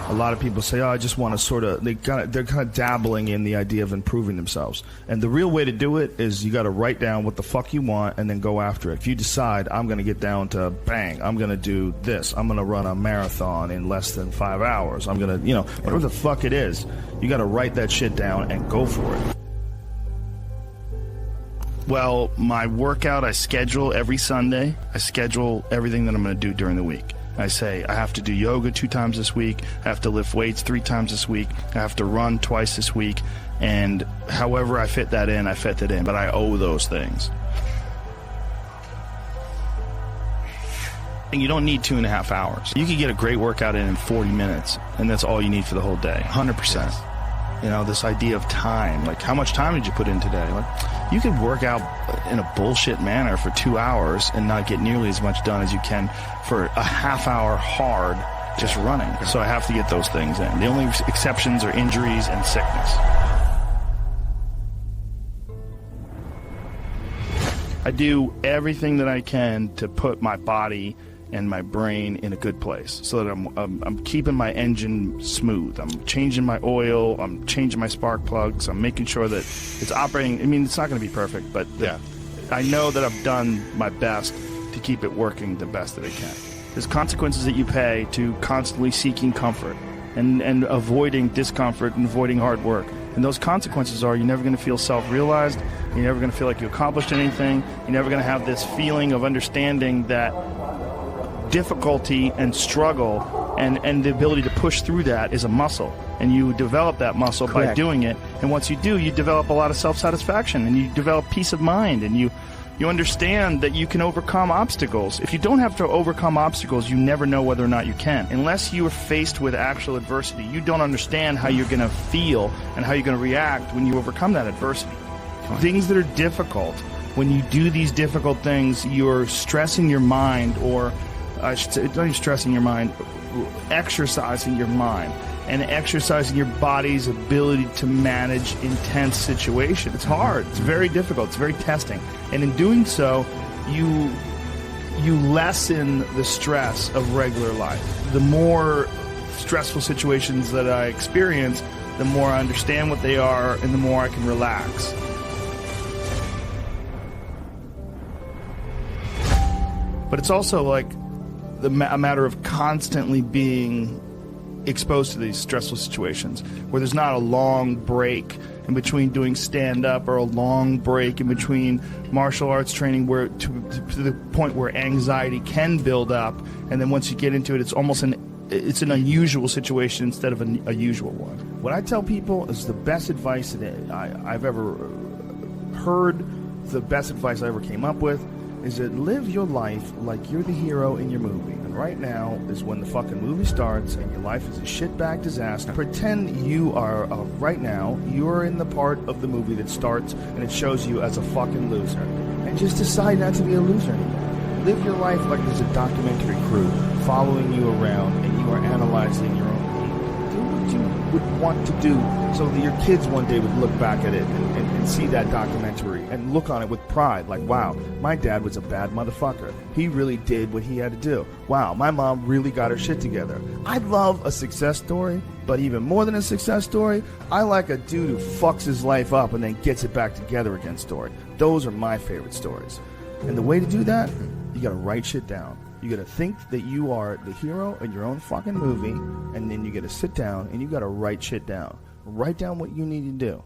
A lot of people say, oh, I just want to sort of, they're kind of dabbling in the idea of improving themselves. And the real way to do it is you got to write down what the fuck you want and then go after it. If you decide, I'm going to get down to bang, I'm going to do this, I'm going to run a marathon in less than 5 hours, I'm going to, whatever the fuck it is, you got to write that shit down and go for it. Well, my workout, I schedule every Sunday. I schedule everything that I'm going to do during the week. I say I have to do yoga 2 times this week. I have to lift weights 3 times this week. I have to run twice this week. And however I fit that in, I fit that in. But I owe those things. And you don't need 2.5 hours. You could get a great workout in 40 minutes, and that's all you need for the whole day, 100%. This idea of time, like how much time did you put in today? Like, you could work out in a bullshit manner for 2 hours and not get nearly as much done as you can for a half hour hard just running. So I have to get those things in. The only exceptions are injuries and sickness. I do everything that I can to put my body and my brain in a good place so that I'm keeping my engine smooth. I'm changing my oil, I'm changing my spark plugs, I'm making sure that it's operating. I mean, it's not going to be perfect, but I know that I've done my best to keep it working the best that it can. There's consequences that you pay to constantly seeking comfort and avoiding discomfort and avoiding hard work. And those consequences are you're never going to feel self-realized, you're never going to feel like you accomplished anything, you're never going to have this feeling of understanding that difficulty and struggle and the ability to push through that is a muscle, and you develop that muscle by doing it. And once you do, you develop a lot of self-satisfaction, and you develop peace of mind, and you understand that you can overcome obstacles. If you don't have to overcome obstacles, you never know whether or not you can. Unless you are faced with actual adversity, you don't understand how you're going to feel and how you're going to react when you overcome that adversity. Things that are difficult, when you do these difficult things, you're stressing your mind, or I should say, not even stressing your mind, exercising your mind and exercising your body's ability to manage intense situations. It's hard. It's very difficult. It's very testing. And in doing so, you lessen the stress of regular life. The more stressful situations that I experience, the more I understand what they are and the more I can relax. But it's also like a matter of constantly being exposed to these stressful situations where there's not a long break in between doing stand-up or a long break in between martial arts training where to the point where anxiety can build up, and then once you get into it, it's almost an unusual situation instead of a usual one. What I tell people is the best advice that I've ever heard, the best advice I ever came up with, is that live your life like you're the hero in your movie. And right now is when the fucking movie starts and your life is a shitbag disaster. Pretend you are, right now, you're in the part of the movie that starts and it shows you as a fucking loser. And just decide not to be a loser anymore. Live your life like there's a documentary crew following you around and you are analyzing your own behavior. Do what you would want to do so that your kids one day would look back at it and see that documentary and look on it with pride, like, wow, my dad was a bad motherfucker. He really did what he had to do. Wow, my mom really got her shit together. I love a success story, but even more than a success story, I like a dude who fucks his life up and then gets it back together again story. Those are my favorite stories. And the way to do that, you gotta write shit down. You gotta think that you are the hero in your own fucking movie, and then you gotta sit down and you gotta write shit down. Write down what you need to do.